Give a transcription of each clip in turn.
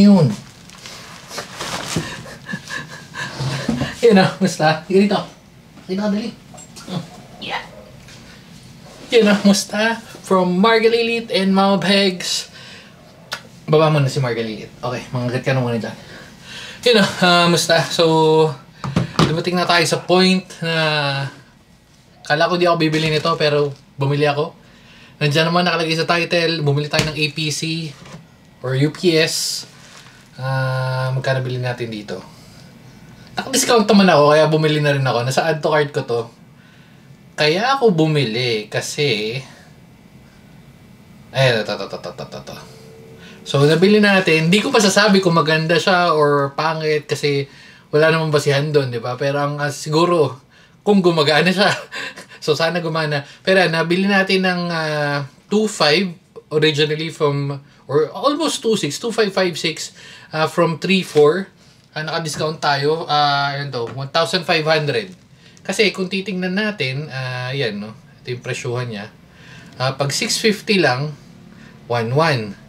Yun. Yun na, musta? Ganito. Ganito ka dali. Yeah. Yun na, musta? From Margalilit and Mama Pegs. Baba mo na si Margalilit. Okay, mangagat ka na muna dyan. Yun na, musta? So, dumating na tayo sa point na kala ko di ako bibili nito pero bumili ako. Nandiyan naman nakalagay sa title, bumili tayo ng APC or UPS. Magkano bilhin natin dito? Naka-discount naman ako kaya bumili na rin ako. Nasa add to cart ko to. Kaya ako bumili kasi ayun, ito. So, nabili natin. Hindi ko masasabi kung maganda siya or pangit kasi wala namang basihan doon, di ba? Pero ang siguro, kung gumagana siya, so sana gumana. Pero nabili natin ng 2.5 originally from, or almost 2.6, 2.556 from 3.4. Naka-discount tayo. Ayan to, 1,500. Kasi kung titingnan natin, yan, no? Ito yung presyuhan niya. Pag 650 lang, 1.1.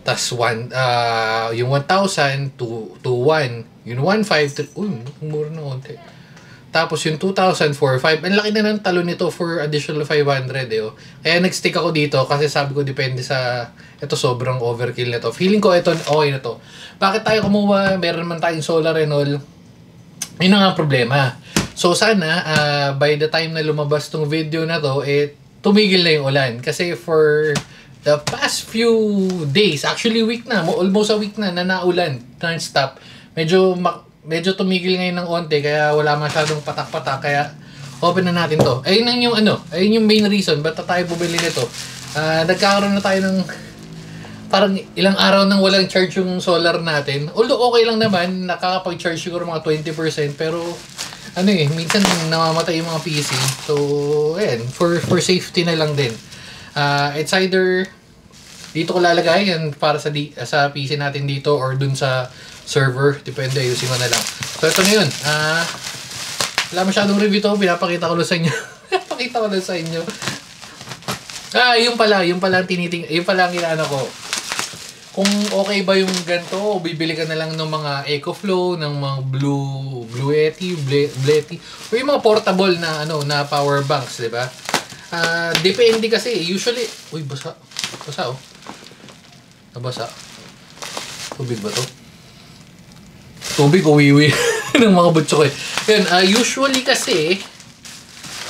Tas yung 1,000 to 1. Yung 1.5, mura na konti. Tapos yung 2,000 4.5. Ang laki na ng talo nito for additional 500 eh. Oh. Kaya nag-stick ako dito kasi sabi ko depende sa ito sobrang overkill na to. Feeling ko ito okay na to. Bakit tayo kumuha? Meron man tayong solar and all. Yun nga problema. So sana by the time na lumabas tong video na to, tumigil na yung ulan. Kasi for the past few days, actually week na, almost a week na naulan, non-stop. Medyo tumigil ngayon ng onte, kaya wala masyadong patak-patak, kaya open na natin to. Ayun yung main reason ba't tayo bumili nito. Nagkakaroon na tayo ng parang ilang araw nang walang charge yung solar natin. Although okay lang naman, nakakapag-charge siguro mga 20%, pero minsan namamatay yung mga PC. So, ayan, for safety na lang din. It's either dito ko lalagay yan para sa PC natin dito or dun sa server, depende, ayusin ko na lang. So ito na yun. Wala masyadong review to, pinapakita ko lang sa inyo. Pinapakita ko lang sa inyo. Yung pala ang inaano ko. Kung okay ba yung ganito, o bibili ka na lang ng mga EcoFlow, ng mga Blue Yeti, Bleti, o yung mga portable na na power banks, di ba? Depende kasi, usually, basa oh. Nabasa. Tubig ba to? Tubig o wiwi ng mga butso ko eh. Yun, usually kasi,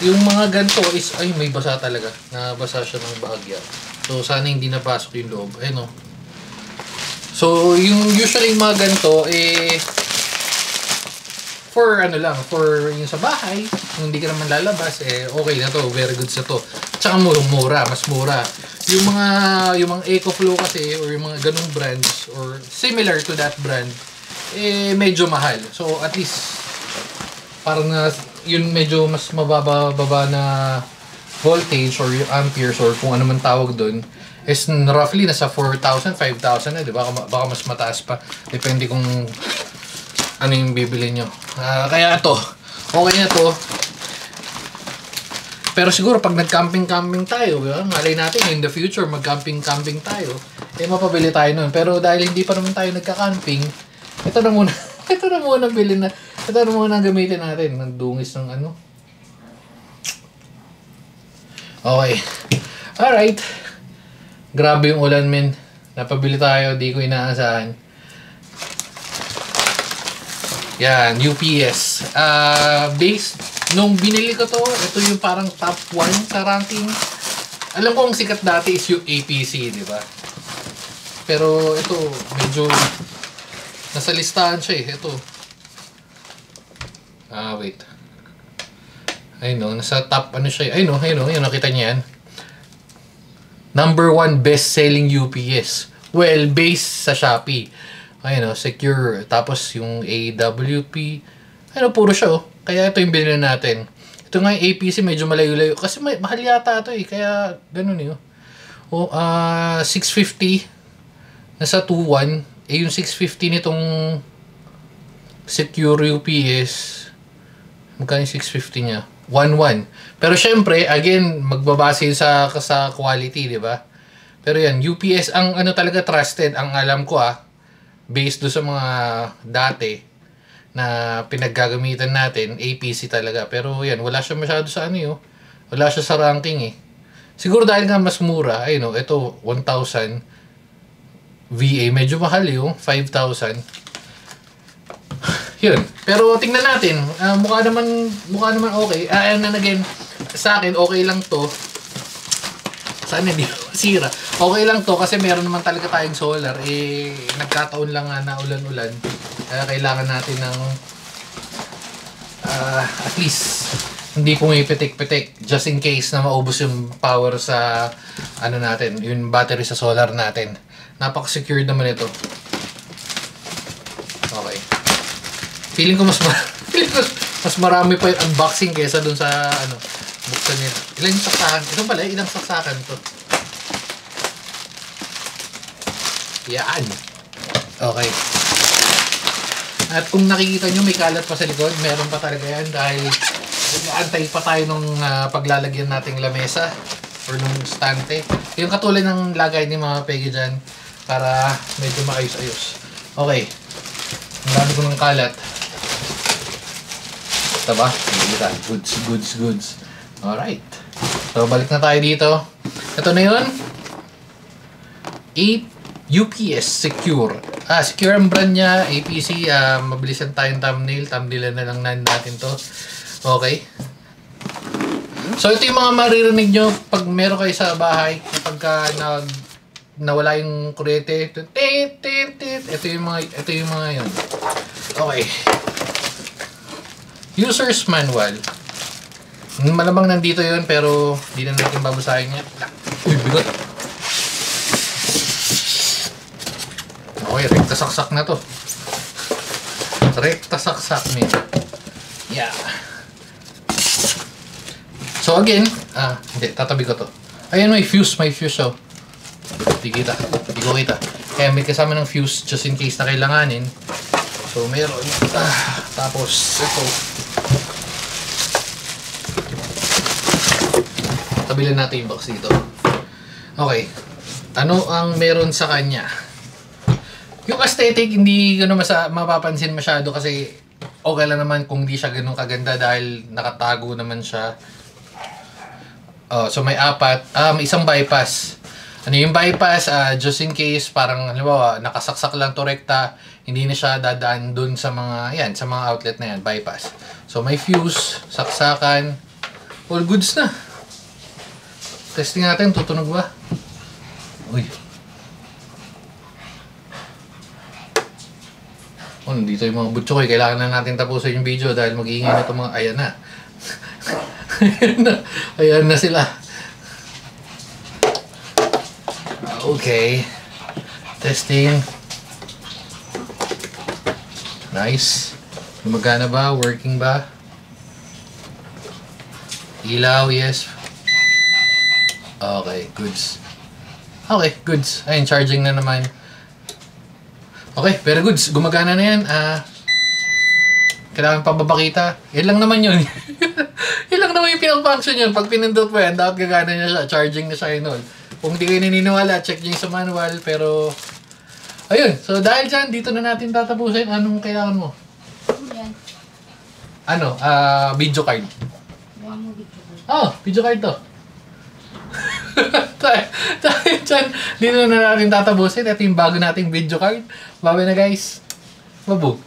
yung mga ganito is, may basa talaga. Nabasa siya ng bahagya. So, sana hindi napasok yung loob. Ayun o. So, yung usually yung mga ganito, for yung sa bahay, kung hindi ka naman lalabas, okay na to, very good sa to. Tsaka mura, mas mura. Yung mga EcoFlow kasi, or yung mga ganung brands, or similar to that brand, medyo mahal. So, at least, parang yun medyo mas mababa na voltage, or yung amperes, or kung ano man tawag dun, is roughly nasa 4,000, 5,000 na, di ba? Baka mas mataas pa. Depende kung ano yung bibili nyo. Kaya ito, okay na to. Pero siguro pag nag-camping tayo, malay natin in the future mag-camping tayo, mapabili tayo nun. Pero dahil hindi pa naman tayo nagka-camping, ito na muna bilhin na. Ito na muna ang gamitin natin. Nagdungis ng ano. Okay. Alright. Grabe yung ulan, men. Napabili tayo, di ko inaasahan. Yan, UPS. Nung binili ko to, ito yung parang top 1 sa ranking. Alam ko ang sikat dati is yung APC, di ba? Pero ito, medyo nasa listahan siya eh. Ito. Wait. Ayun, nasa top siya. Ayun, nakita niya yan. Number 1 best-selling UPS. Well, based sa Shopee. Ayun, secure. Tapos yung AWP. Puro siya oh. Kaya ito yung binili natin. Ito nga yung APC, medyo malayo-layo. Kasi mahal yata ito eh. Kaya ganun eh. 650. Nasa 2.1. Yung 650 nitong secure UPS. Magkano yung 650 niya? 1.1. Pero syempre, again, magbabase sa quality, di ba? Pero yan, UPS, ang talaga trusted, ang alam ko based do sa mga dati na pinaggagamitan natin, APC talaga. Pero yan, wala siya masyado sa ano yun. Wala siya sa ranking eh. Siguro dahil nga mas mura, ayun o, ito 1,000 VA. Medyo mahal yung 5,000. Yun. Pero tingnan natin. Mukha naman okay. And again, sa akin, okay lang to. Sana hindi masira. Okay lang to kasi meron naman talaga tayong solar. Eh, nagkataon lang nga na ulan-ulan. Kaya kailangan natin ng at least hindi pumipitik-pitik just in case na maubos yung power sa ano natin, yung battery sa solar natin. Napaka-secured naman ito. Okay. Feeling ko mas marami pa yung unboxing kaysa dun sa ano, buksan nila. Ilang saksakan? Ito pala, ilang saksakan to. Yan. Okay. At kung nakikita nyo may kalat pa sa likod, meron pa talaga yan dahil nag-aantay pa tayo nung paglalagyan nating lamesa or nung stante. Yung katulad ng lagay ni mga Peggy dyan para medyo maayos-ayos. Okay. Ang dami ko ng kalat. Ito ba? Goods. Alright. So, balik na tayo dito. Ito na yun. UPS Secure. Secure ang brand niya. APC. Mabilisan tayong thumbnail. Thumbnail na lang natin to. Okay. So, ito yung mga maririnig nyo pag meron kayo sa bahay. Kapag nawala yung kuryente. Ito yung mga yun. Okay. User's manual. Malamang nandito yun pero di na natin babasahin yan. Uy, bigot. Okay, rekta saksak na to. Rekta saksak niya. Yeah. So again, hindi, tatabi ko to. Ayan, may fuse oh. Di ko kita. Kaya may kasama ng fuse just in case na kailanganin. So meron. Tapos ito. Tabilan natin yung box dito. Okay. Ano ang meron sa kanya? Yung aesthetic, hindi gano'n mapapansin masyado kasi okay lang naman kung di siya gano'n kaganda dahil nakatago naman siya. So may may isang bypass. Ano yung bypass? Just in case, parang halimbawa, nakasaksak lang to rekta, hindi na siya dadaan dun sa mga, sa mga outlet na yan, bypass. So may fuse, saksakan, all goods na. Testing natin, tutunog ba? Uy. Dito yung mga butso ko. Kailangan na natin tapusin yung video dahil mag-iingay na itong mga, ayan na. Ayan na sila. Okay. Testing. Nice. Gumagana ba? Working ba? Ilaw, yes. Okay, goods. Okay, goods. Ayun, charging na naman. Okay, very goods. Gumagana na yan. Kailangan pa babakita. Yan lang naman yun. Yan lang naman yung pinang-function yun. Pag pinindot mo yan, dapat gagana na siya. Charging na siya yun. Kung di kayo naniniwala, check nyo sa manual. Pero, ayun. So, dahil dyan, dito na natin tatapusin. Anong kailangan mo? Yan. Ano? Video card. Video card to. Dahil dyan, dito na natin tatapusin. Ito yung bago nating video card. Bye na guys. Babu.